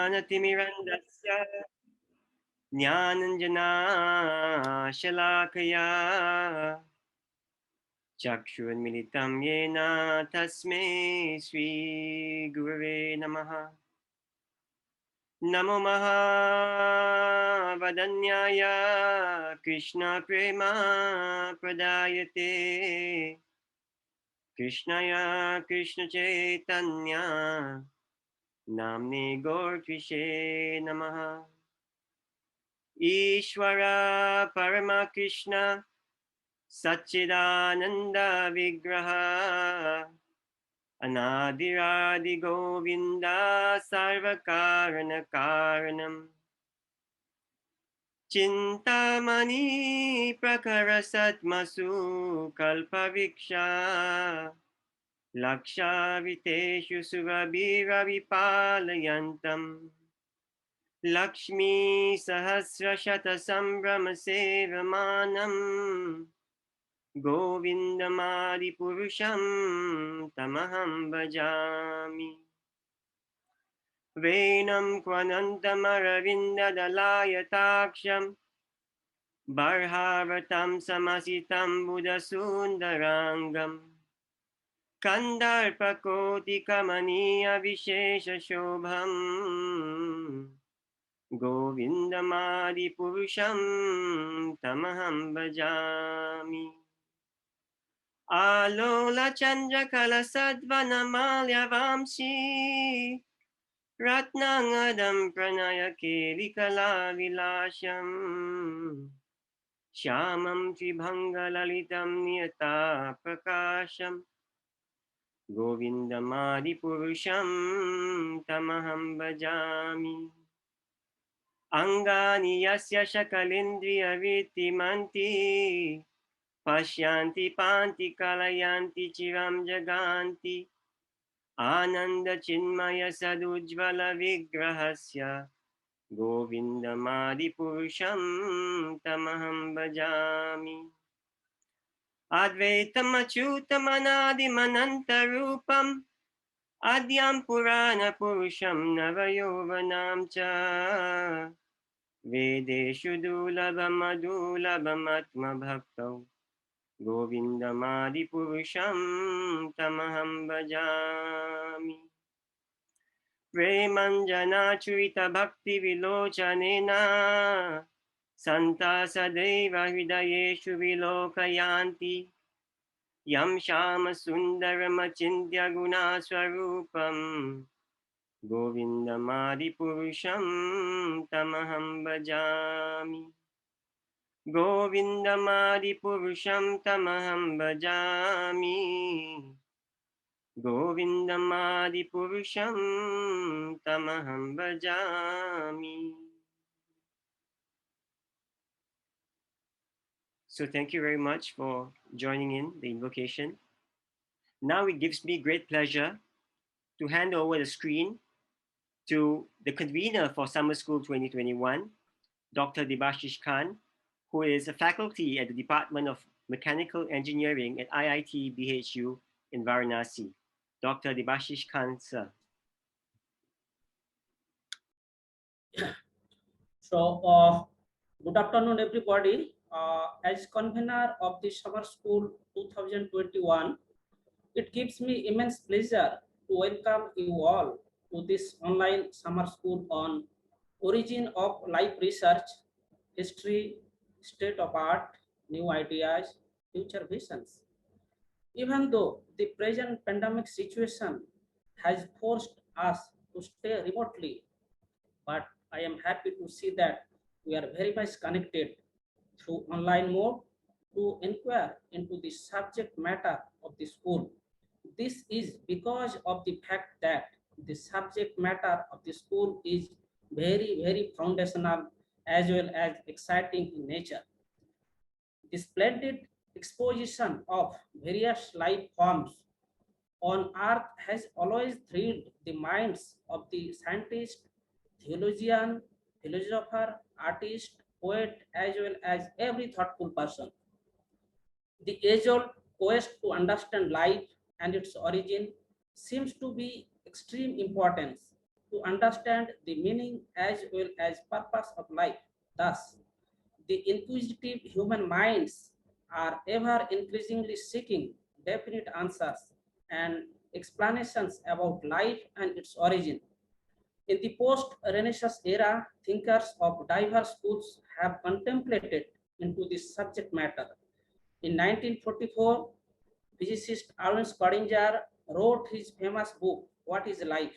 ज्ञानतिमिरन्दस्य ज्ञानञ्जनाशलाकया चक्षुर्मिलितं येन तस्मै श्रीगुरवे नमः। नमो महावदन्याय कृष्णप्रेमा प्रदायते कृष्णाय कृष्णचैतन्या नाम्ने गौरकृष्णे नमः। ईश्वर परमकृष्ण सच्चिदानन्द विग्रह अनादिरादिगोविन्द सर्वकारणकारणम् चिन्तामणि प्रकरसत्मसु कल्पवृक्षा लक्षावितेषु सुरभिरविपालयन्तम् लक्ष्मी सहस्रशतसम्भ्रमसेवमानम् गोविन्दमादिपुरुषं तमहं भजामि। वेणं क्वनन्तमरविन्ददलायताक्षं बर्हावतं समसितं बुधसुन्दराङ्गं कन्दर्पकोटिकमनीयविशेषशोभम् गोविन्दमादिपुरुषं तमहं भजामि। आलोलचन्द्रकलसद्वनमाल्यवांसि रत्नाङ्गदं प्रणयकेलिकलाविलासम् श्यामं त्रिभङ्गललितं नियताप्रकाशम् गोविन्दमादिपुरुषं तमहं भजामि। अङ्गानि यस्य सकलेन्द्रियवित्तिमन्ति पश्यन्ति पान्ति कलयन्ति चिरं जगान्ति आनन्दचिन्मय सदुज्ज्वलविग्रहस्य गोविन्दमादिपुरुषं तमहं भजामि। अद्वैतमच्युतमनादिमनन्तरूपम् आद्यं पुराणपुरुषं नवयौवनां च वेदेषु दुर्लभमधुलभमात्मभक्तौ गोविन्दमादिपुरुषं तमहं भजामि। प्रेमञ्जनाच्युतभक्तिविलोचनेन सन्ता सदैव हृदयेषु विलोकयान्ति यं श्यामसुन्दरमचिन्त्य गुणास्वरूपं गोविन्दमादिपुरुषं तमहं भजामि। गोविन्दमादिपुरुषं तमहं भजामि। गोविन्दमादिपुरुषं तमहं भजामि. So thank you very much for joining in the invocation. Now it gives me great pleasure to hand over the screen to the convener for Summer School 2021, Dr. Debashish Khan, who is a faculty at the Department of Mechanical Engineering at IIT BHU in Varanasi. Dr. Debashish Khan, sir. So, good afternoon, everybody. As convener of the Summer School 2021, it gives me immense pleasure to welcome you all to this online summer school on origin of life research, history, state of art, new ideas, future visions. Even though the present pandemic situation has forced us to stay remotely, but I am happy to see that we are very much connected through online mode to inquire into the subject matter of the school. This is because of the fact that the subject matter of the school is very, very foundational as well as exciting in nature. The splendid exposition of various life forms on earth has always thrilled the minds of the scientist, theologian, philosopher, artist, poet, as well as every thoughtful person. The age-old quest to understand life and its origin seems to be extreme importance to to understand the meaning as well as purpose of life. Thus, the inquisitive human minds are ever increasingly seeking definite answers and explanations about life and its origin. In the post-Renaissance era, thinkers of diverse schools have contemplated into this subject matter. In 1944, physicist Alan Schrödinger wrote his famous book, What is Life?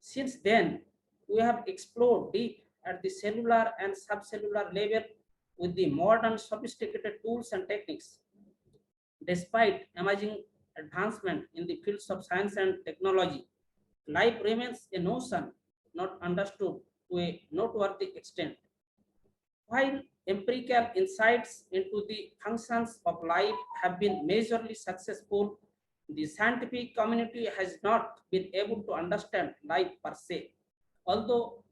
Since then, we have explored deep at the cellular and subcellular level with the modern sophisticated tools and techniques. Despite amazing advancement in the fields of science and technology, life remains a notion not understood to a noteworthy extent. While empirical insights into the functions of life have been majorly successful, the scientific community has not been able to understand life per se. Although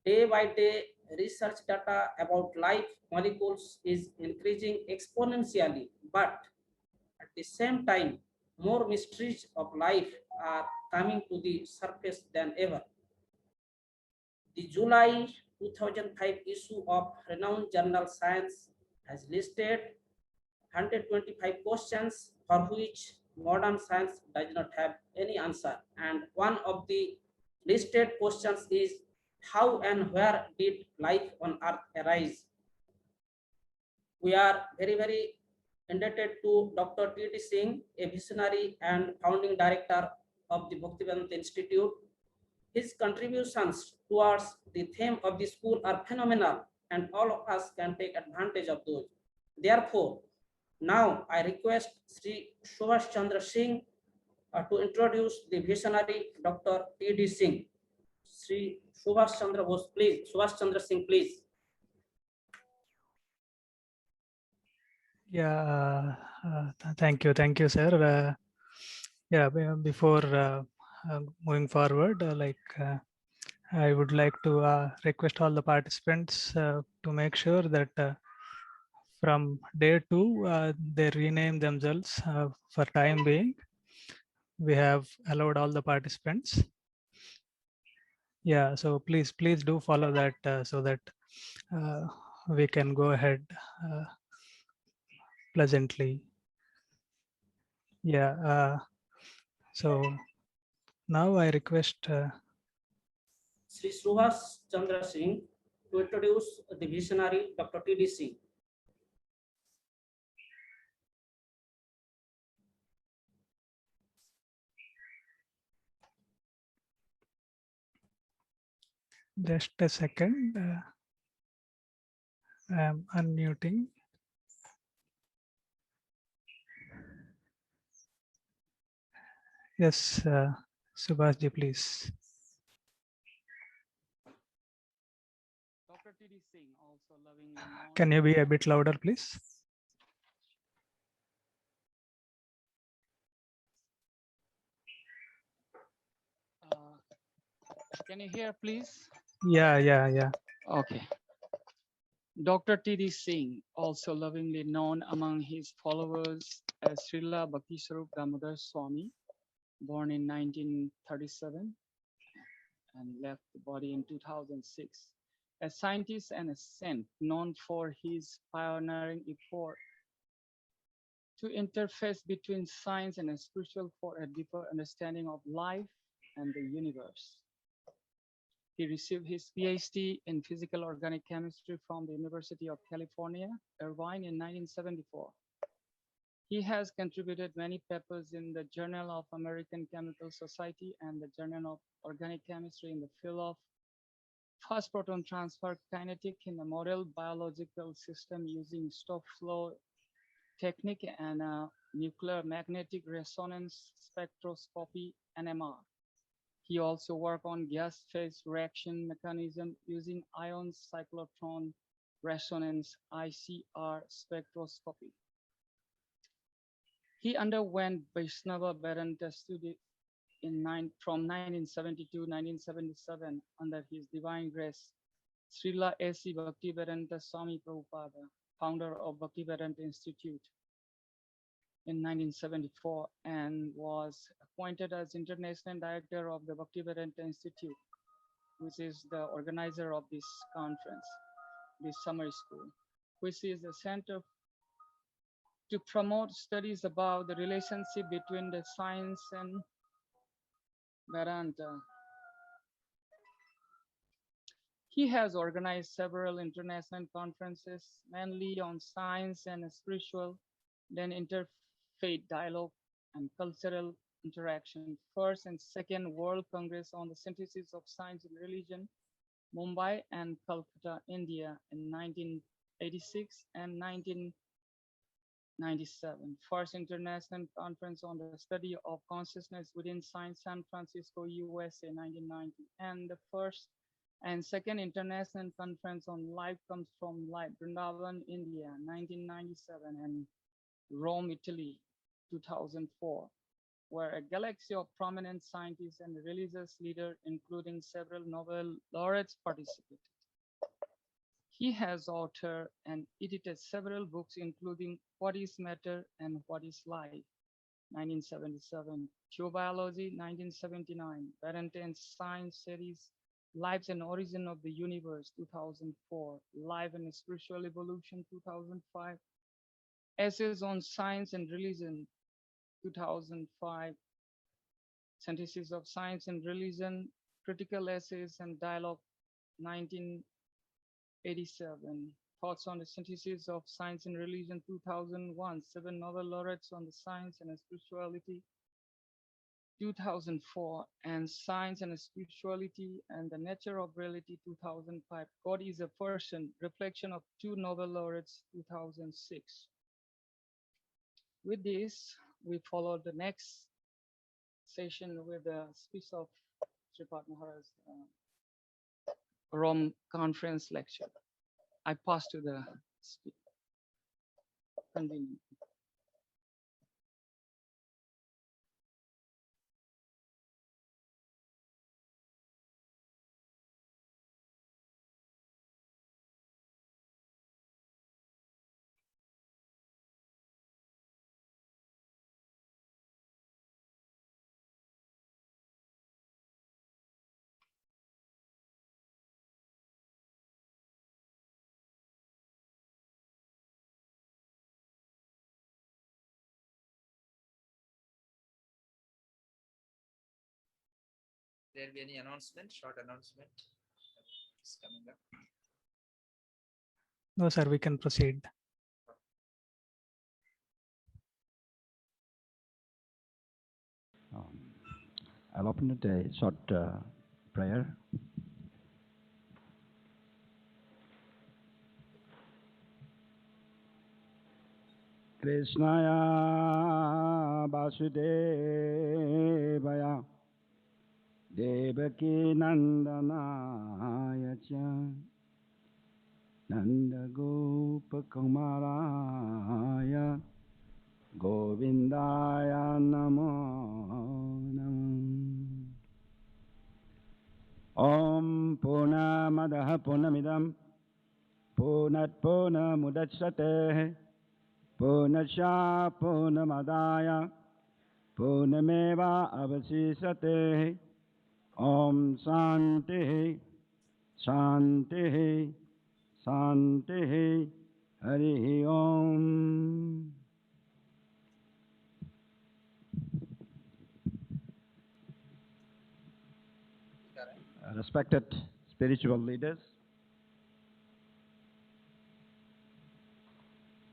day by day research data about life molecules is increasing exponentially, but at the same time, more mysteries of life are coming to the surface than ever. The July 2005 issue of renowned journal Science has listed 125 questions for which modern science does not have any answer. And one of the listed questions is how and where did life on earth arise? We are very indebted to Dr. T.D. Singh, a visionary and founding director of the Bhaktivedanta Institute. His contributions towards the theme of the school are phenomenal, and all of us can take advantage of those. Therefore, now I request Sri Subhash Chandra Singh to introduce the visionary Dr. T.D. Singh. Sri Subhash Chandra Bose, please. Subhash Chandra Singh, please. Yeah, thank you, sir. Yeah, before moving forward, I would like to request all the participants to make sure that from day 2, they rename themselves for time being. We have allowed all the participants. Yeah, so please do follow that so that we can go ahead pleasantly. Yeah, so now I request Sri Subhash Chandra Singh to introduce the visionary Dr. T.D. Singh. just a second. I'm unmuting. Yes, Subhash ji, please. Dr. T.D. Singh, also lovingly known. Can you be a bit louder, please? Can you hear, please? Yeah. Okay. Dr. T.D. Singh, also lovingly known among his followers as Srila Bhaktiswarup Damodar Swami, born in 1937 and left the body in 2006. A scientist and a saint known for his pioneering effort to interface between science and spiritual for a deeper understanding of life and the universe. He received his PhD in physical organic chemistry from the University of California, Irvine in 1974. He has contributed many papers in the Journal of American Chemical Society and the Journal of Organic Chemistry in the field of fast proton transfer kinetic in the model biological system using Stokes flow technique and nuclear magnetic resonance spectroscopy (NMR). He also worked on gas phase reaction mechanism using ion cyclotron resonance (ICR) spectroscopy. He underwent Vaishnava Vedanta study from 1970 to 1977 under his divine grace. Srila A.C. Bhaktivedanta Swami Prabhupada, founder of Bhaktivedanta Institute in 1974 and was appointed as International Director of the Bhaktivedanta Institute. which is the organizer of this conference, this summer school, which is the center to promote studies about the relationship between the science and Vedanta. He has organized several international conferences, mainly on science and spiritual, then interfaith dialogue and cultural interaction. First and Second World Congress on the Synthesis of Science and Religion, Mumbai and Kolkata, India in 1986 and 1997. First International Conference on the Study of Consciousness within Science, San Francisco, USA, 1990. And the first and Second International Conference on Life Comes from Life, Vrindavan, India, 1997, and Rome, Italy, 2004, where a galaxy of prominent scientists and religious leaders, including several Nobel laureates, participated. He has authored and edited several books, including What is Matter and What is Life, 1977, Geobiology, 1979, Vedanta and Science series, Lives and Origin of the Universe, 2004, Life and Spiritual Evolution, 2005, Essays on Science and Religion, 2005, Synthesis of Science and Religion, Critical Essays and Dialogue, 1987, Thoughts on the Synthesis of Science and Religion, 2001, 7 Nobel laureates on the science and spirituality, 2004, and Science and Spirituality and the Nature of Reality, 2005. God is a Person, Reflection of 2 Nobel laureates, 2006. With this, we follow the next session with the speech of Sripad Maharaj Rome conference lecture. I pass to the convening. There be any announcement, short announcement? It's coming up. No, sir, we can proceed. I'll open with a short prayer. Krishnaya Vasudevaya Devaki Nandanaya Cha Nanda Gopa Kumaraya Govindaya Namo Namo Om Purnamadaha Purnamidam Purnat Purnamudachyate Purnasya Purnamadaya Purnameva Avasisate Om Shanti Shanti Shanti Hari Om. Respected spiritual leaders,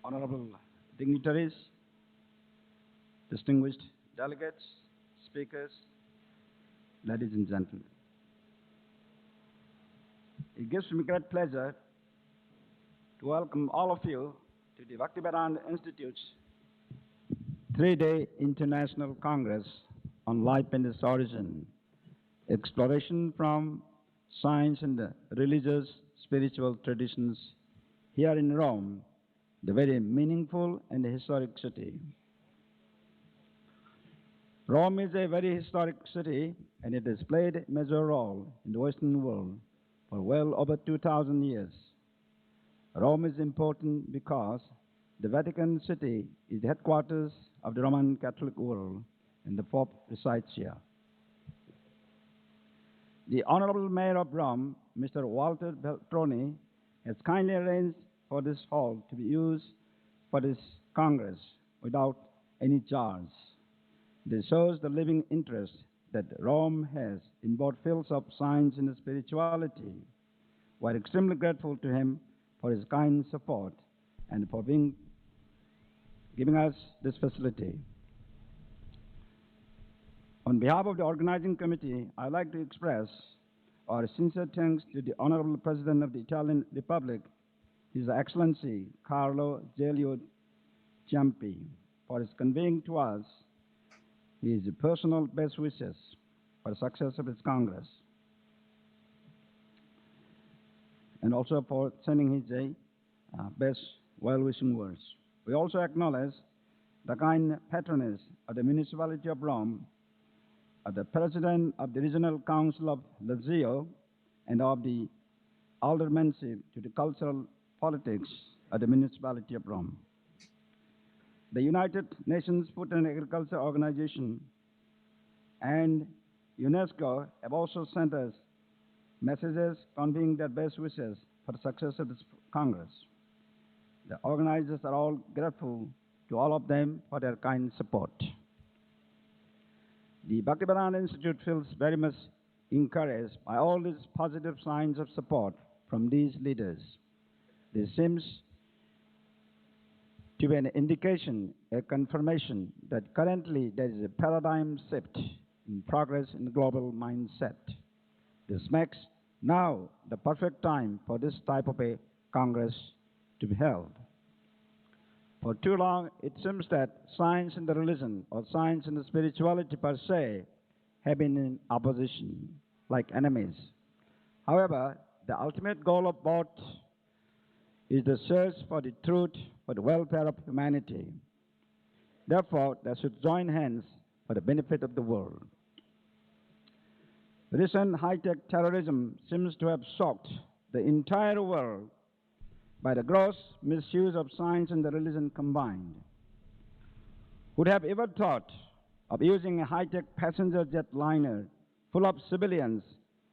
honorable dignitaries, distinguished delegates, speakers, ladies and gentlemen. It gives me great pleasure to welcome all of you to the Bhaktivedanta Institute's 3-day International Congress on Life and its Origin, Exploration from Science and Religious Spiritual Traditions here in Rome, the very meaningful and historic city. Rome is a very historic city, and it has played a major role in the Western world for well over 2,000 years. Rome is important because the Vatican City is the headquarters of the Roman Catholic world, and the Pope resides here. The Honorable Mayor of Rome, Mr. Walter Beltroni, has kindly arranged for this hall to be used for this Congress without any charge. This shows the living interest that Rome has in both fields of science and spirituality. We are extremely grateful to him for his kind support and for giving us this facility. On behalf of the organizing committee, I'd like to express our sincere thanks to the Honorable President of the Italian Republic, His Excellency Carlo Gelio Ciampi, for his conveying to us his personal best wishes for the success of this Congress, and also for sending his best well-wishing words. We also acknowledge the kind patronage of the Municipality of Rome, of the President of the Regional Council of Lazio, and of the Aldermanship to the Cultural Politics of the Municipality of Rome. The United Nations Food and Agriculture Organization and UNESCO have also sent us messages conveying their best wishes for the success of this Congress. The organizers are all grateful to all of them for their kind support. The Bhaktivedanta Institute feels very much encouraged by all these positive signs of support from these leaders. This seems to be an indication, a confirmation that currently there is a paradigm shift in progress in the global mindset. This makes now the perfect time for this type of a Congress to be held. For too long, it seems that science and the religion, or science and the spirituality per se, have been in opposition, like enemies. However, the ultimate goal of both is the search for the truth for the welfare of humanity. Therefore, they should join hands for the benefit of the world. Recent high-tech terrorism seems to have shocked the entire world by the gross misuse of science and the religion combined. Would have ever thought of using a high-tech passenger jet liner full of civilians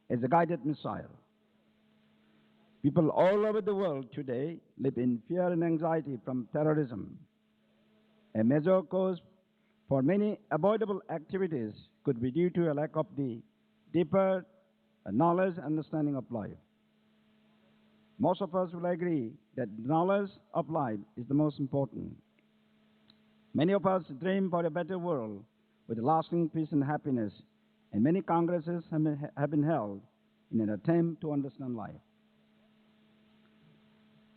as a guided missile? People all over the world today live in fear and anxiety from terrorism. A major cause for many avoidable activities could be due to a lack of the deeper knowledge and understanding of life. Most of us will agree that knowledge of life is the most important. Many of us dream for a better world with lasting peace and happiness, and many congresses have been held in an attempt to understand life.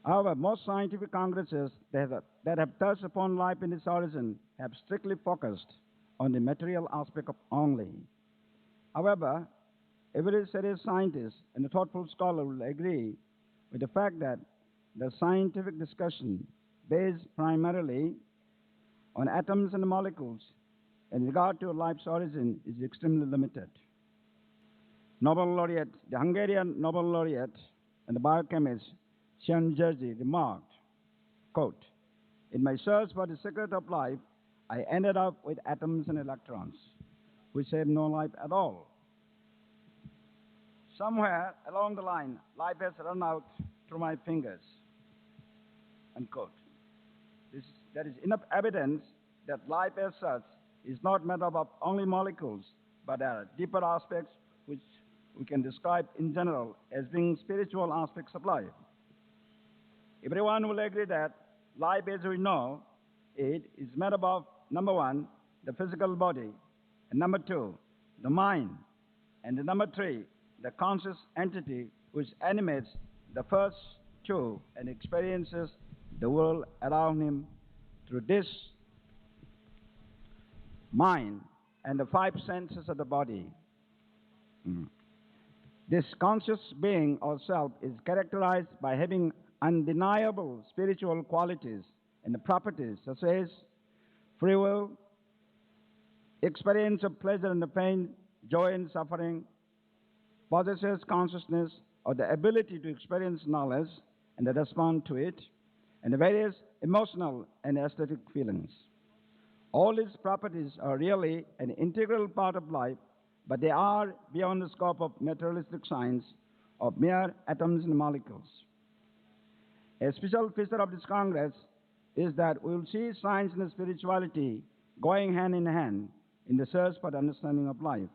However, most scientific congresses that have touched upon life in its origin have strictly focused on the material aspect of only. However, every serious scientist and a thoughtful scholar will agree with the fact that the scientific discussion based primarily on atoms and molecules in regard to life's origin is extremely limited. The Hungarian Nobel laureate and the biochemist Chen Jerzy remarked, quote, "In my search for the secret of life, I ended up with atoms and electrons, which have no life at all. Somewhere along the line, life has run out through my fingers," unquote. There is enough evidence that life as such is not made up of only molecules, but there are deeper aspects which we can describe in general as being spiritual aspects of life. Everyone will agree that life as we know it is made up of, number one, the physical body, and number two, the mind, and number three, the conscious entity which animates the first two and experiences the world around him through this mind and the five senses of the body. This conscious being or self is characterized by having undeniable spiritual qualities and properties such as free will, experience of pleasure and pain, joy and suffering, possesses consciousness or the ability to experience knowledge and to respond to it, and the various emotional and aesthetic feelings. All these properties are really an integral part of life but they are beyond the scope of materialistic science of mere atoms and molecules. A special feature of this Congress is that we will see science and spirituality going hand in hand in the search for the understanding of life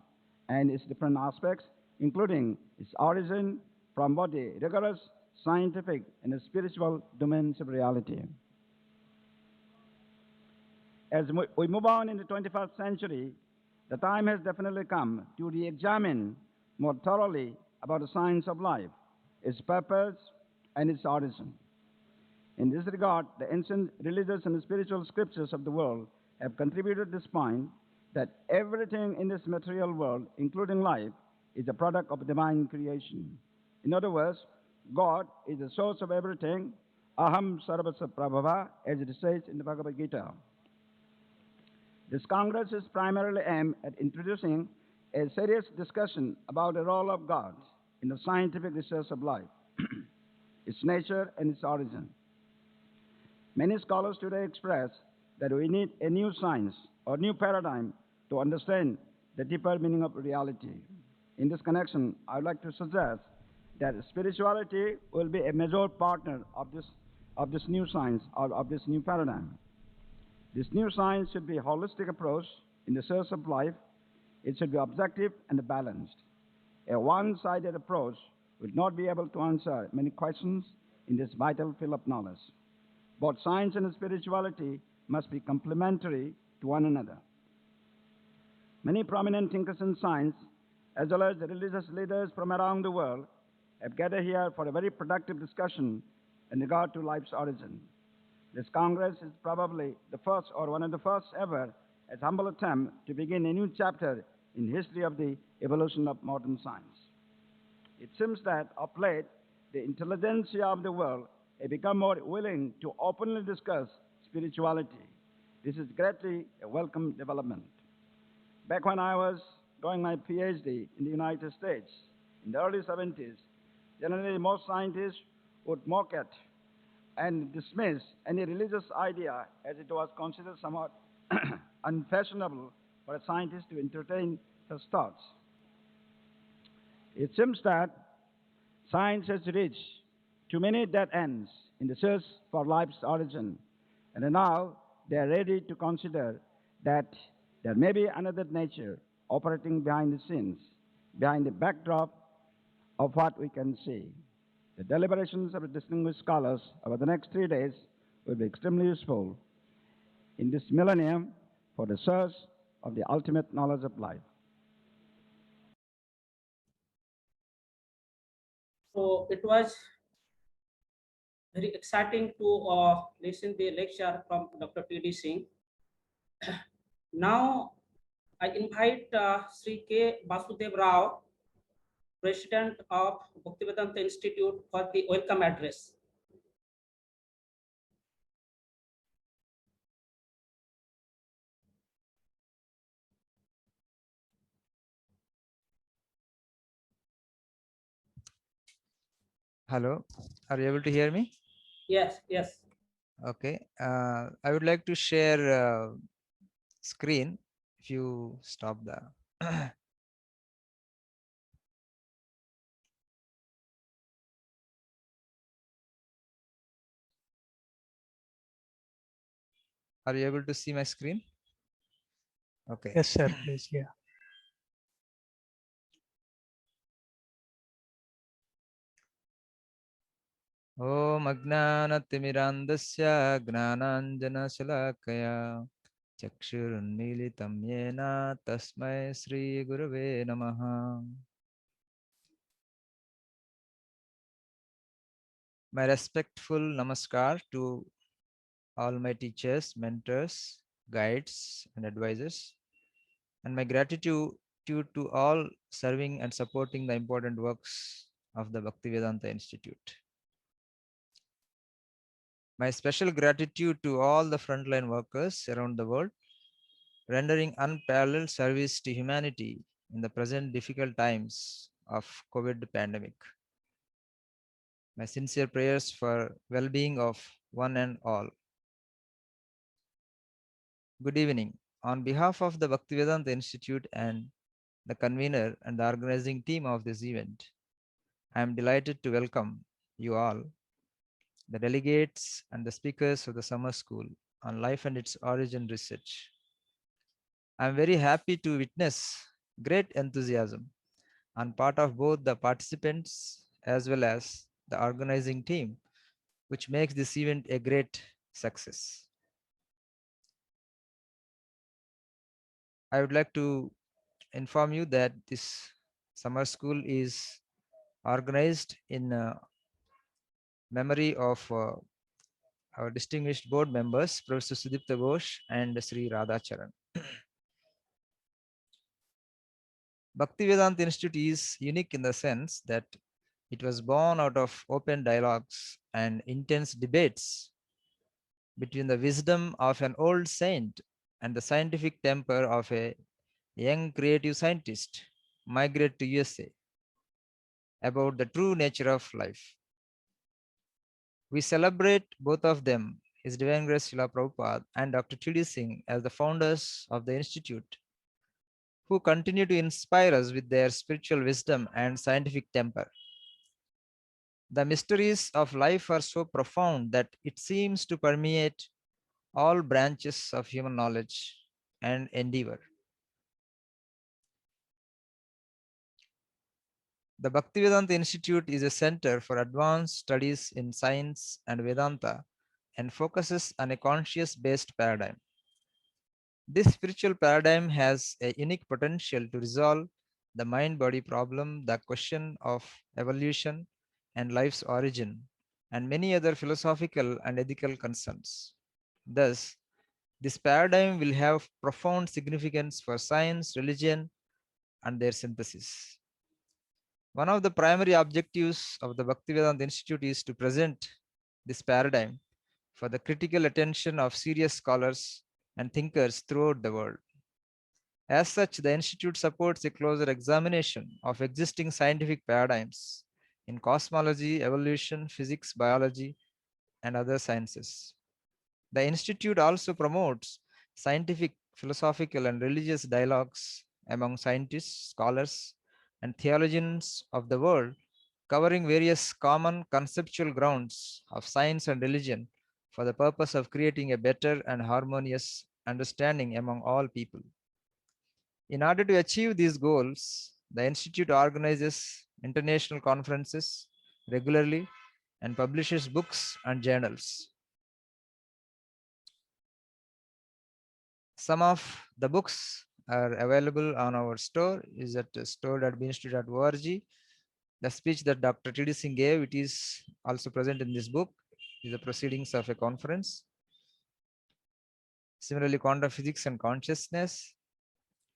and its different aspects, including its origin from both the rigorous scientific and the spiritual domains of reality. As we move on in the 21st century, the time has definitely come to re-examine more thoroughly about the science of life, its purpose, and its origin. In this regard, the ancient religious and spiritual scriptures of the world have contributed to this point that everything in this material world, including life, is a product of divine creation. In other words, God is the source of everything, aham sarvasya prabhava, as it says in the Bhagavad Gita. This Congress is primarily aimed at introducing a serious discussion about the role of God in the scientific research of life, its nature and its origin. Many scholars today express that we need a new science or new paradigm to understand the deeper meaning of reality. In this connection, I would like to suggest that spirituality will be a major partner of this new science or of this new paradigm. This new science should be a holistic approach in the search of life. It should be objective and balanced. A one-sided approach will not be able to answer many questions in this vital field of knowledge. Both science and spirituality must be complementary to one another. Many prominent thinkers in science, as well as religious leaders from around the world, have gathered here for a very productive discussion in regard to life's origin. This Congress is probably the first or one of the first ever as humble attempt to begin a new chapter in history of the evolution of modern science. It seems that of late, the intelligentsia of the world have become more willing to openly discuss spirituality. This is greatly a welcome development. Back when I was doing my PhD in the United States in the early 70s, generally most scientists would mock at and dismiss any religious idea as it was considered somewhat unfashionable for a scientist to entertain such thoughts. It seems that science has reached too many dead ends in the search for life's origin, and now they are ready to consider that there may be another nature operating behind the scenes, behind the backdrop of what we can see. The deliberations of the distinguished scholars over the next 3 days will be extremely useful in this millennium for the search of the ultimate knowledge of life. So it was very exciting to listen the lecture from Dr. T.D. Singh. Now I invite Sri K. Basudev Rao, President of Bhaktivedanta Institute, for the welcome address. Hello, are you able to hear me? Yes, yes. Okay, I would like to share screen. If you stop the are you able to see my screen? Okay. Yes, sir, please. Yeah. ॐ अज्ञानतिमिरान्धस्य ज्ञानाञ्जनशलाकया चक्षुरुन्मीलितं येन तस्मै श्रीगुरवे नमः. My respectful namaskar to all my teachers, mentors, guides, and advisors, and my gratitude to all serving and supporting the important works of the Bhaktivedanta Institute. My special gratitude to all the frontline workers around the world, rendering unparalleled service to humanity in the present difficult times of COVID pandemic. My sincere prayers for well-being of one and all. Good evening. On behalf of the Bhaktivedanta Institute and the convener and the organizing team of this event, I am delighted to welcome you all, the delegates and the speakers of the summer school on life and its origin research. I am very happy to witness great enthusiasm on part of both the participants as well as the organizing team, which makes this event a great success. I would like to inform you that this summer school is organized in memory of our distinguished board members, Professor Sudipta Ghosh and Sri Radhacharan. Bhaktivedanta Institute is unique in the sense that it was born out of open dialogues and intense debates between the wisdom of an old saint and the scientific temper of a young creative scientist migrate to USA about the true nature of life. We celebrate both of them, His Divine Grace Srila Prabhupada and Dr. T.D. Singh, as the founders of the Institute, who continue to inspire us with their spiritual wisdom and scientific temper. The mysteries of life are so profound that it seems to permeate all branches of human knowledge and endeavor. The Bhaktivedanta Institute is a center for advanced studies in science and Vedanta and focuses on a conscious-based paradigm. This spiritual paradigm has a unique potential to resolve the mind-body problem, the question of evolution and life's origin, and many other philosophical and ethical concerns. Thus, this paradigm will have profound significance for science, religion, and their synthesis. One of the primary objectives of the Bhaktivedanta Institute is to present this paradigm for the critical attention of serious scholars and thinkers throughout the world. As such, the Institute supports a closer examination of existing scientific paradigms in cosmology, evolution, physics, biology, and other sciences. The Institute also promotes scientific, philosophical, and religious dialogues among scientists, scholars, and theologians of the world, covering various common conceptual grounds of science and religion for the purpose of creating a better and harmonious understanding among all people. In order to achieve these goals, the Institute organizes international conferences regularly and publishes books and journals. Some of the books are available on our store, is at store.binstitute.org. The speech that Dr. T.D. Singh gave, it is also present in this book, is the proceedings of a conference. Similarly, quantum physics and consciousness,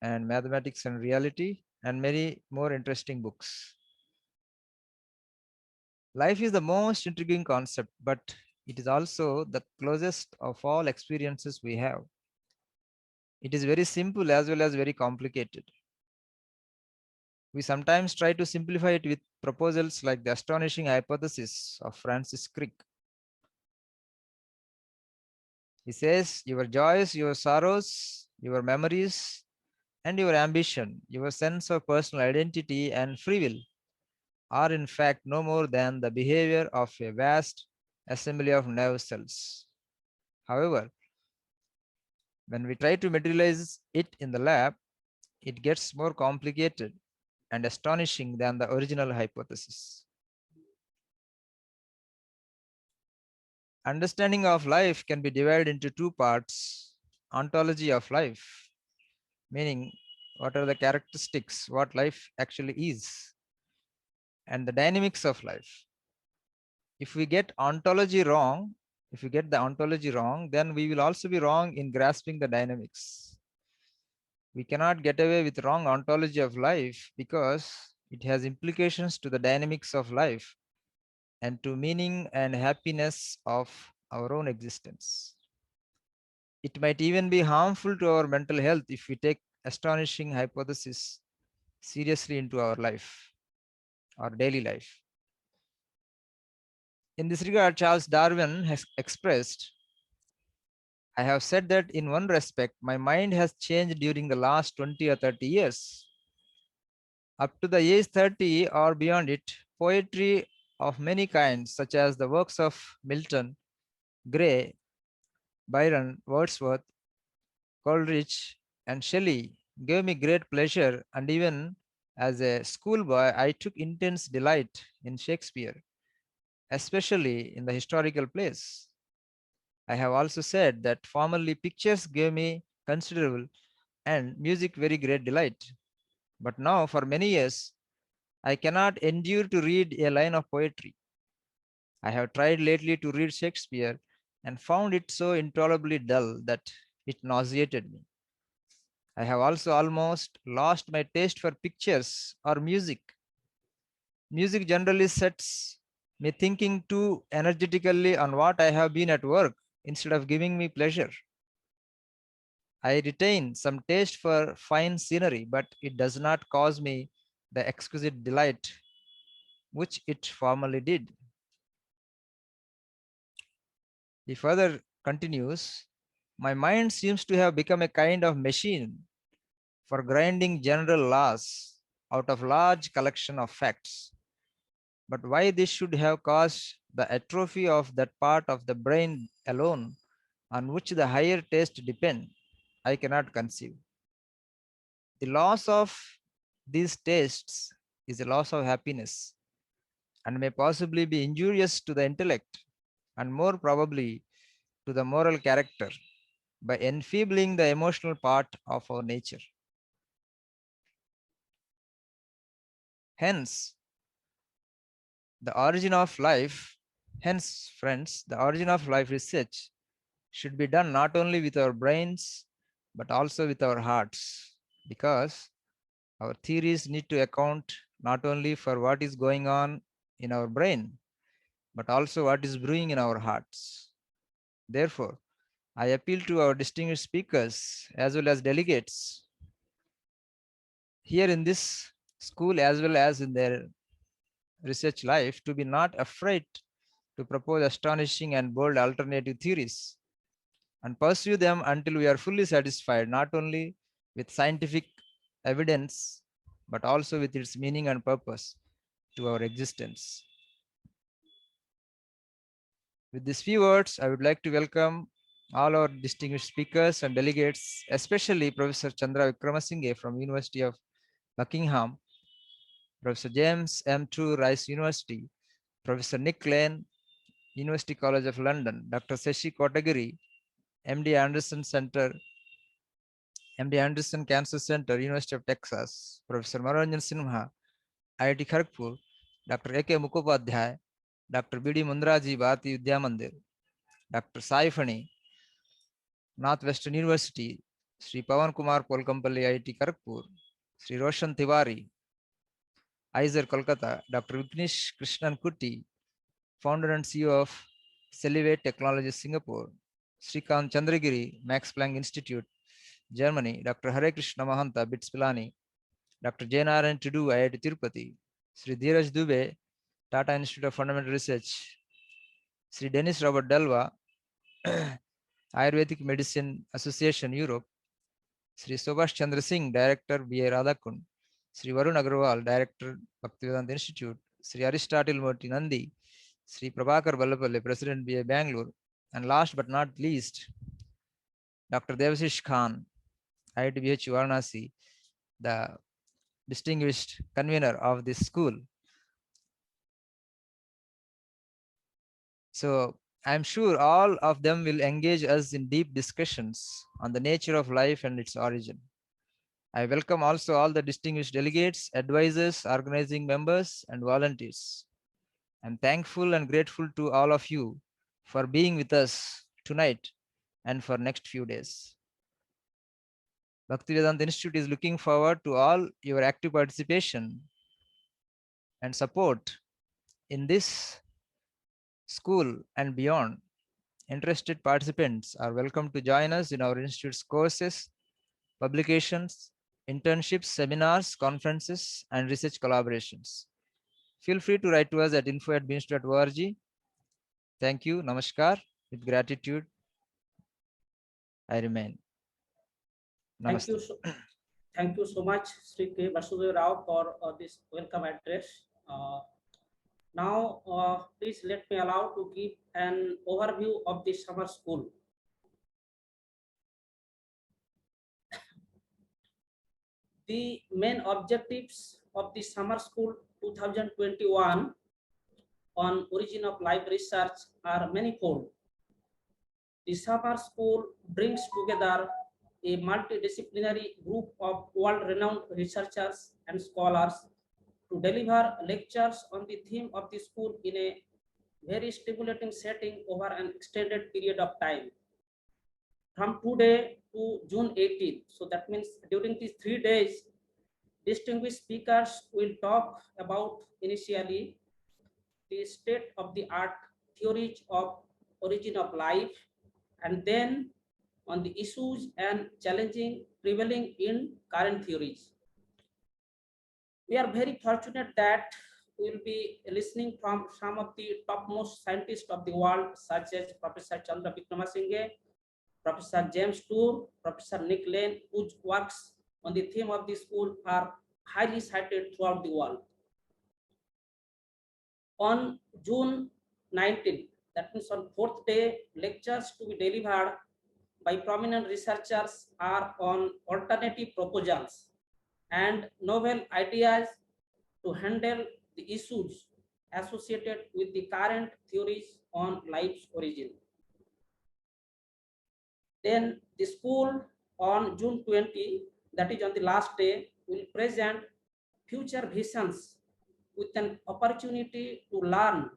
and mathematics and reality, and many more interesting books. Life is the most intriguing concept, but it is also the closest of all experiences we have. It is very simple as well as very complicated. We sometimes try to simplify it with proposals like the astonishing hypothesis of Francis Crick. He says, your joys, your sorrows, your memories, and your ambition, your sense of personal identity and free will are in fact no more than the behavior of a vast assembly of nerve cells. However, when we try to materialize it in the lab, it gets more complicated and astonishing than the original hypothesis. Understanding of life can be divided into two parts: ontology of life, meaning what are the characteristics, what life actually is, and the dynamics of life. If we get ontology wrong, if we get the ontology wrong, then we will also be wrong in grasping the dynamics. We cannot get away with wrong ontology of life because it has implications to the dynamics of life and to meaning and happiness of our own existence. It might even be harmful to our mental health if we take astonishing hypothesis seriously into our life, our daily life. In this regard, Charles Darwin has expressed, I have said that in one respect, my mind has changed during the last 20 or 30 years. Up to the age 30 or beyond it, poetry of many kinds, such as the works of Milton, Gray, Byron, Wordsworth, Coleridge, and Shelley, gave me great pleasure, and even as a schoolboy, I took intense delight in Shakespeare, especially in the historical plays. I have also said that formerly pictures gave me considerable and music very great delight. But now, for many years, I cannot endure to read a line of poetry. I have tried lately to read Shakespeare and found it so intolerably dull that it nauseated me. I have also almost lost my taste for pictures or music. Music generally sets me thinking too energetically on what I have been at work instead of giving me pleasure. I retain some taste for fine scenery, but it does not cause me the exquisite delight which it formerly did. He further continues, my mind seems to have become a kind of machine for grinding general laws out of large collection of facts. But why this should have caused the atrophy of that part of the brain alone on which the higher taste depend, I cannot conceive. The loss of these tastes is a loss of happiness and may possibly be injurious to the intellect and more probably to the moral character by enfeebling the emotional part of our nature. Hence, the origin of life, hence, friends, the origin of life research should be done not only with our brains but also with our hearts, because our theories need to account not only for what is going on in our brain but also what is brewing in our hearts. Therefore, I appeal to our distinguished speakers as well as delegates here in this school as well as in their research life to be not afraid to propose astonishing and bold alternative theories and pursue them until we are fully satisfied not only with scientific evidence but also with its meaning and purpose to our existence. With these few words, I would like to welcome all our distinguished speakers and delegates, especially Professor Chandra Vikramasinghe from University of Buckingham, Professor James M. True, Rice University, Professor Nick Lane, University College of London, Dr. Shashi Kotagiri, MD Anderson Center, MD Anderson Cancer Center, University of Texas, Professor Manoranjan Sinha, IIT Kharagpur, Dr. A.K. Mukhopadhyay, Dr. B.D. Mundraji, Bharati Vidya Mandir, Dr. Sai Fani, Northwestern University, Sri Pawan Kumar Polkampalli, IIT Kharagpur, Sri Roshan Tiwari, IISER Kolkata, Dr. Vignesh Krishnan Kuti, founder and CEO of Cellivate Technologies Singapore, Srikant Chandragiri, Max Planck Institute, Germany, Dr. Hare Krishna Mahanta, BITS Pilani, Dr. Jainaran Tudu, IIT Tirupati, Sri Dheeraj Dubey, Tata Institute of Fundamental Research, Sri Dennis Robert Dalva, Ayurvedic Medicine Association, Europe, Sri Subhash Chandra Singh, Director, BA Radhakund, Sri Varun Agrawal, Director, Bhaktivedanta Institute, Sri Aristotle Murthy Nandi, Sri Prabhakar Vallapalli, President, BA Bangalore, and last but not least, Dr. Devasish Khan, IIT Varanasi, the distinguished convener of this school. So I'm sure all of them will engage us in deep discussions on the nature of life and its origin. I welcome also all the distinguished delegates, advisors, organizing members, and volunteers. I'm thankful and grateful to all of you for being with us tonight and for next few days. Bhaktivedanta Institute is looking forward to all your active participation and support in this school and beyond. Interested participants are welcome to join us in our institute's courses, publications, internships, seminars, conferences, and research collaborations. Feel free to write to us at info@beams.org. Thank you. Namaskar. With gratitude, I remain. Thank you. Namaste. Thank you so much, Sri K. Vasudev Rao, for this welcome address. Now, please let me allow to give an overview of the summer school. The main objectives of the summer school 2021 on origin of life research are manifold. The summer school brings together a multidisciplinary group of world-renowned researchers and scholars to deliver lectures on the theme of the school in a very stimulating setting over an extended period of time. From today to June 18th, so that means during these 3 days, distinguished speakers will talk about initially the state of the art theories of origin of life, and then on the issues and challenging prevailing in current theories. We are very fortunate that we will be listening from some of the topmost scientists of the world, such as Professor Chandra Wickramasinghe, Professor James Tour, Professor Nick Lane, whose works on the theme of the school are highly cited throughout the world. On June 19th, that means on 4th day, lectures to be delivered by prominent researchers are on alternative proposals and novel ideas to handle the issues associated with the current theories on life's origin. Then the school on June 20, that is on the last day, will present future visions with an opportunity to learn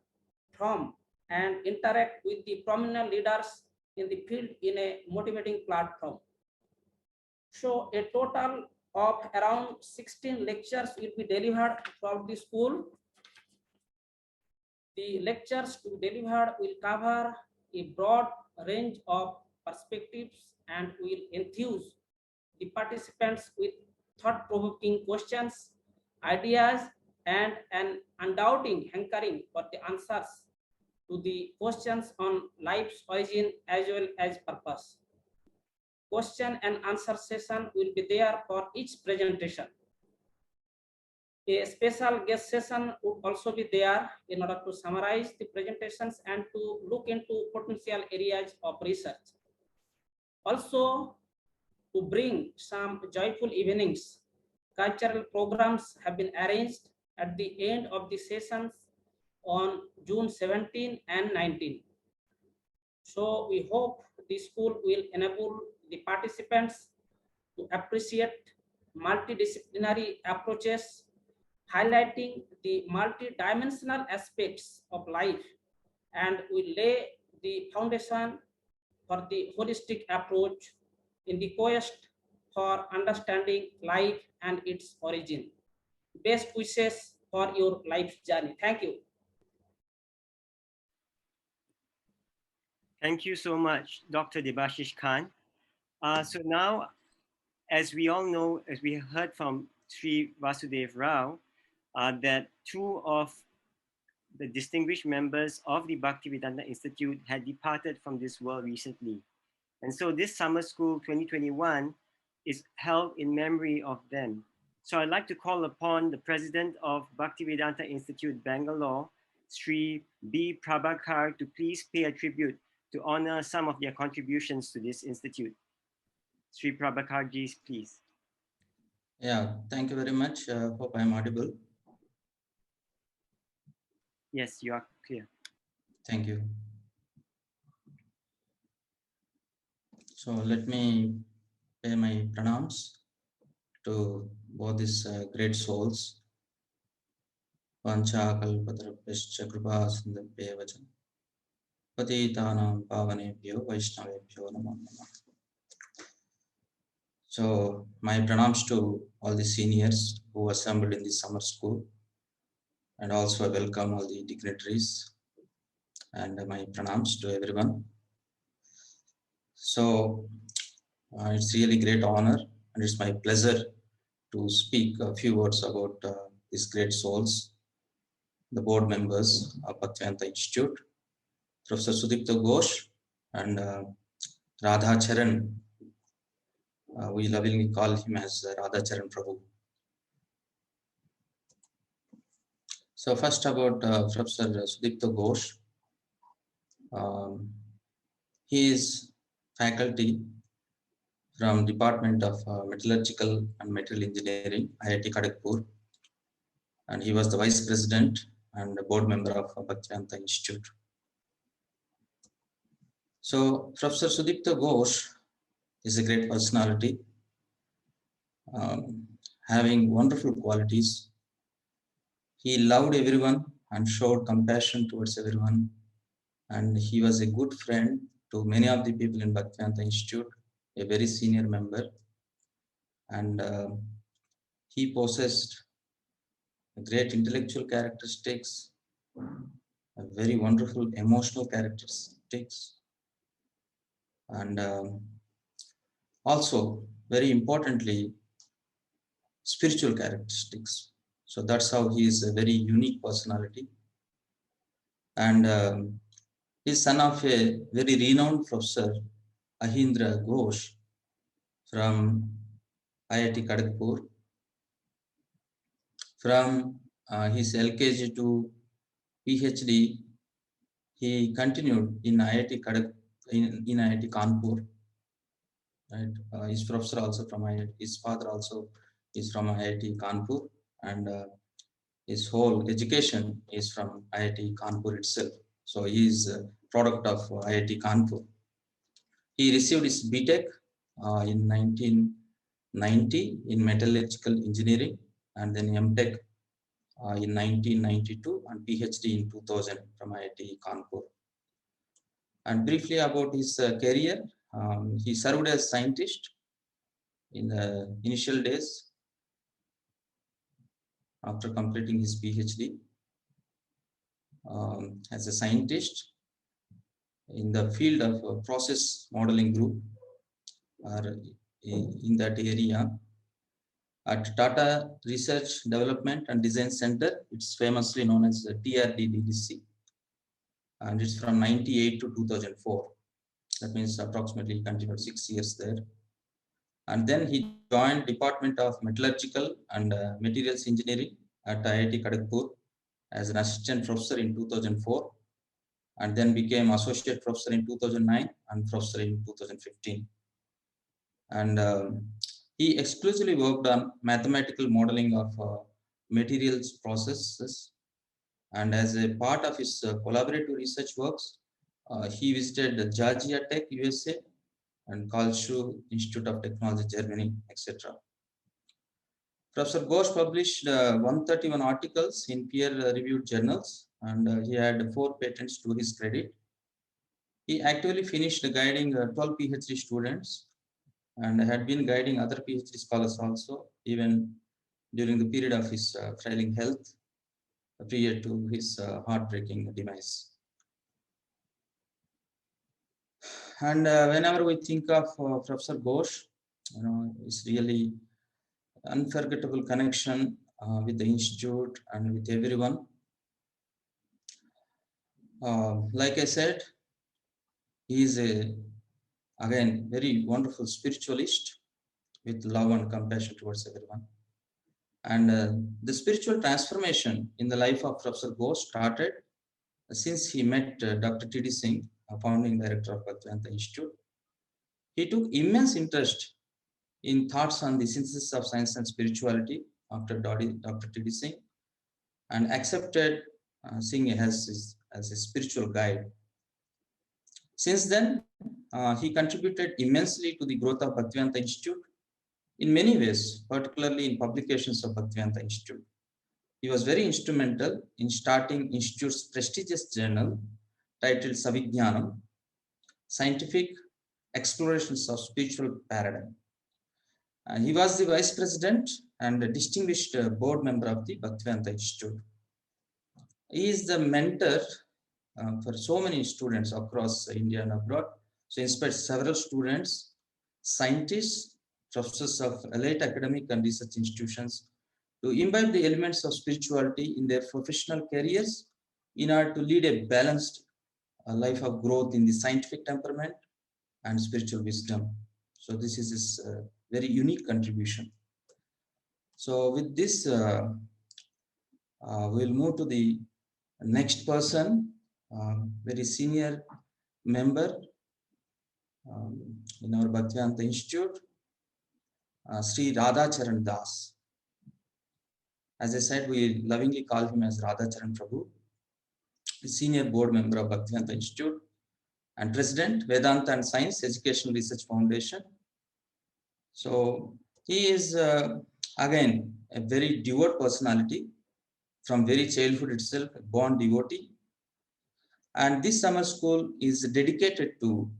from and interact with the prominent leaders in the field in a motivating platform. So a total of around 16 lectures will be delivered throughout the school. The lectures to be delivered will cover a broad range of perspectives and will enthuse the participants with thought-provoking questions, ideas, and an undoubting hankering for the answers to the questions on life's origin as well as purpose. Question and answer session will be there for each presentation. A special guest session would also be there in order to summarize the presentations and to look into potential areas of research. Also, to bring some joyful evenings, cultural programs have been arranged at the end of the sessions on June 17 and 19. So we hope the school will enable the participants to appreciate multidisciplinary approaches, highlighting the multidimensional aspects of life, and will lay the foundation for the holistic approach in the quest for understanding life and its origin. Best wishes for your life journey. Thank you. Thank you so much, Dr. Debashish Khan. So now, as we all know, as we heard from Sri Vasudev Rao, that two of the distinguished members of the Bhaktivedanta Institute had departed from this world recently. And so this summer school 2021 is held in memory of them. So I'd like to call upon the president of Bhaktivedanta Institute, Bangalore, Sri B. Prabhakar, to please pay a tribute to honor some of their contributions to this institute. Sri Prabhakar ji, please. Yeah, thank you very much. Hope I'm audible. Yes, you are clear. Thank you. So let me pay my pranams to both these great souls. Vancha kalpatarapyascha kripa sindhubhyo vacha patitanam pavanebhyo vaishnavebhyo namo namah. So my pranams to all the seniors who assembled in the summer school, and also I welcome all the dignitaries, and my pranams to everyone. So it's really great honor, and it's my pleasure to speak a few words about these great souls, the board members of Bhaktivedanta Institute, Professor Sudipta Ghosh and Radha Charan, We lovingly call him as Radha Charan Prabhu. So first about Professor Sudipta Ghosh. He is faculty from Department of Metallurgical and Material Engineering, IIT Kharagpur, and he was the Vice President and board member of Bhaktivedanta Institute. So Professor Sudipta Ghosh is a great personality, having wonderful qualities. He loved everyone and showed compassion towards everyone, and he was a good friend to many of the people in Bhaktivedanta Institute, a very senior member, and he possessed great intellectual characteristics, very wonderful emotional characteristics, and also very importantly spiritual characteristics. So that's how he is a very unique personality, and he's son of a very renowned professor, Ahindra Ghosh, from IIT Kharagpur. From his LKG to PhD, he continued in IIT in IIT Kanpur. Right, his professor also from IIT. His father also is from IIT Kanpur, and his whole education is from IIT Kanpur itself. So he is a product of IIT Kanpur. He received his BTech in 1990 in metallurgical engineering, and then MTech in 1992 and PhD in 2000 from IIT Kanpur. And briefly about his career, he served as scientist in the initial days after completing his PhD as a scientist in the field of process modeling group or in that area at Tata Research Development and Design Center. It's famously known as TRDDDC, and it's from 98 to 2004. That means approximately continued 6 years there. And then he joined Department of Metallurgical and Materials Engineering at IIT Kharagpur as an assistant professor in 2004, and then became associate professor in 2009 and professor in 2015. And he exclusively worked on mathematical modeling of materials processes. And as a part of his collaborative research works, he visited Georgia Tech, USA, and Karlsruhe Institute of Technology, Germany, etc. Professor Ghosh published 131 articles in peer-reviewed journals, and he had 4 patents to his credit. He actually finished guiding 12 PhD students and had been guiding other PhD scholars also, even during the period of his failing health prior to his heartbreaking demise. And whenever we think of Professor Ghosh, it's really unforgettable connection with the institute and with everyone. Like I said, he is again very wonderful spiritualist with love and compassion towards everyone. And the spiritual transformation in the life of Professor Ghosh started since he met Dr. T.D. Singh, a founding director of Bhaktivedanta Institute. He took immense interest in thoughts on the synthesis of science and spirituality after Dr. T.D. Singh, and accepted Singh as a spiritual guide. Since then, he contributed immensely to the growth of Bhaktivedanta Institute in many ways, particularly in publications of Bhaktivedanta Institute. He was very instrumental in starting Institute's prestigious journal titled Savijnanam, Scientific Explorations of Spiritual Paradigm. He was the vice president and a distinguished board member of the Bhaktivedanta Institute. He is the mentor for so many students across India and abroad. So inspired several students, scientists, professors of elite academic and research institutions to imbibe the elements of spirituality in their professional careers in order to lead a balanced life of growth in the scientific temperament and spiritual wisdom. So this is his very unique contribution. So with this, we'll move to the next person, very senior member in our Bhaktivedanta Institute, Sri Radha Charan Das. As I said, we lovingly call him as Radha Charan Prabhu, senior board member of Bhaktivedanta Institute and president, Vedanta and Science Educational Research Foundation. So he is again a very devout personality from very childhood itself, a born devotee. And this summer school is dedicated to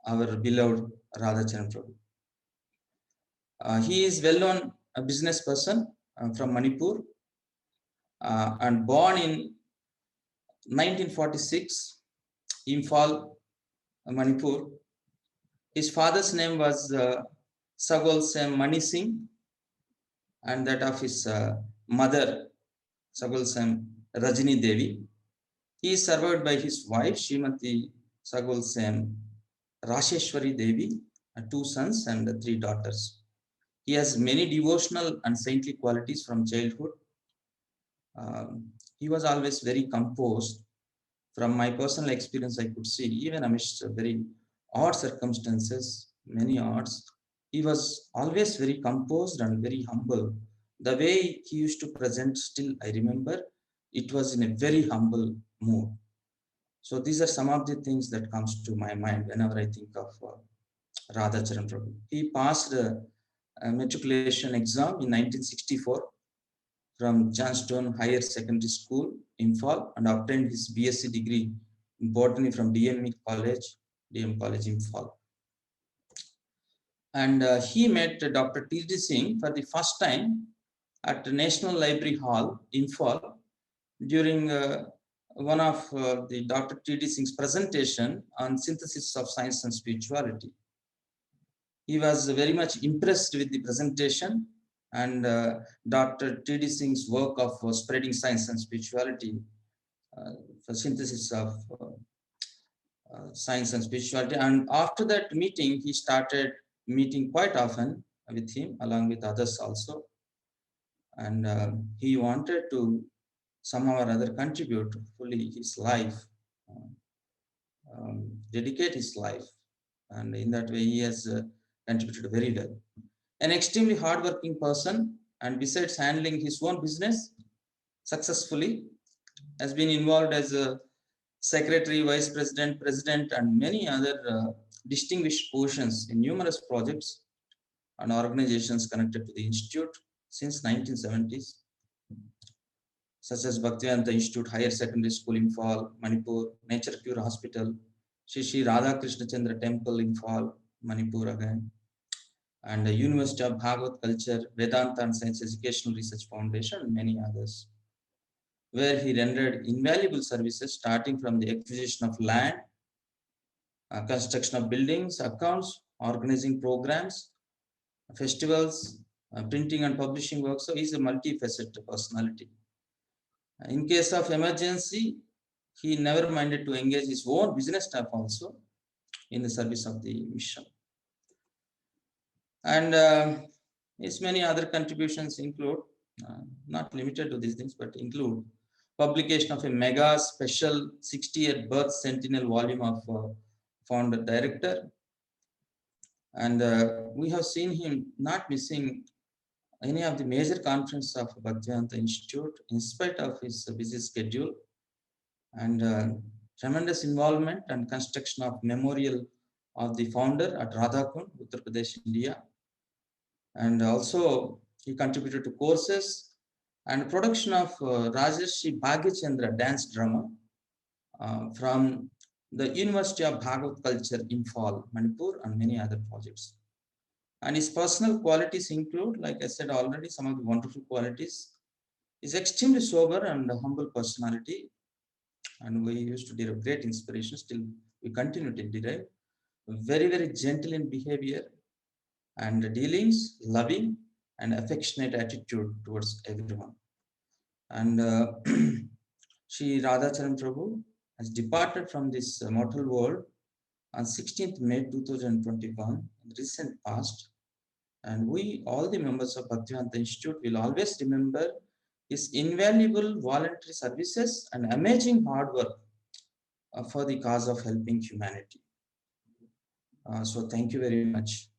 our beloved Radha Charan Prabhu. He is well-known a business person from Manipur and born in 1946, Imphal, Manipur. His father's name was Sagol Sem Mani Singh, and that of his mother, Sagol Sem Rajini Devi. He is survived by his wife, Srimati Sagol Sem Rasheshwari Devi, 2 sons and 3 daughters. He has many devotional and saintly qualities from childhood. He was always very composed. From my personal experience, I could see, even amidst very odd circumstances, many odds, he was always very composed and very humble. The way he used to present, still I remember, it was in a very humble mood. So these are some of the things that comes to my mind whenever I think of Radha Charan Prabhu. He passed a matriculation exam in 1964 from Johnstone Higher Secondary School, Imphal, and obtained his BSc degree in botany from DM College, Imphal. And he met Dr. T.D. Singh for the first time at the National Library Hall, Imphal, during one of the Dr. T.D. Singh's presentation on synthesis of science and spirituality. He was very much impressed with the presentation, and Dr. T.D. Singh's work of spreading science and spirituality for synthesis of science and spirituality. And after that meeting, he started meeting quite often with him, along with others also. And he wanted to somehow or other contribute fully his life, dedicate his life. And in that way, he has contributed very well. An extremely hardworking person, and besides handling his own business successfully, has been involved as a secretary, vice president, president, and many other distinguished positions in numerous projects and organizations connected to the institute since 1970s, such as Bhaktivedanta Institute Higher Secondary School, Imphal, Manipur, Nature Cure Hospital, Shri Radha Krishna Chandra Temple, Imphal, Manipur again, and the University of Bhagavad Culture, Vedanta and Science Educational Research Foundation, and many others, where he rendered invaluable services starting from the acquisition of land, construction of buildings, accounts, organizing programs, festivals, printing and publishing work. So he's a multifaceted personality. In case of emergency, he never minded to engage his own business staff also in the service of the mission. And his many other contributions include, not limited to these things, but include publication of a mega special 60th birth sentinel volume of founder director. And we have seen him not missing any of the major conferences of Bhaktivedanta Institute in spite of his busy schedule, and tremendous involvement and construction of memorial of the founder at Radhakund, Uttar Pradesh, India. And also he contributed to courses and production of Rajarshi Bhagyachandra dance drama from the University of Bhagavad Culture, Imphal, Manipur, and many other projects. And his personal qualities include, like I said already, some of the wonderful qualities. He's extremely sober and a humble personality, and we used to derive great inspiration. Still, we continue to derive. Very, very gentle in behavior and dealings, loving and affectionate attitude towards everyone. And Sri Radha Charan Prabhu has departed from this mortal world on 16th May 2021, in the recent past. And we, all the members of Bhaktivedanta Institute, will always remember his invaluable voluntary services and amazing hard work for the cause of helping humanity. So thank you very much.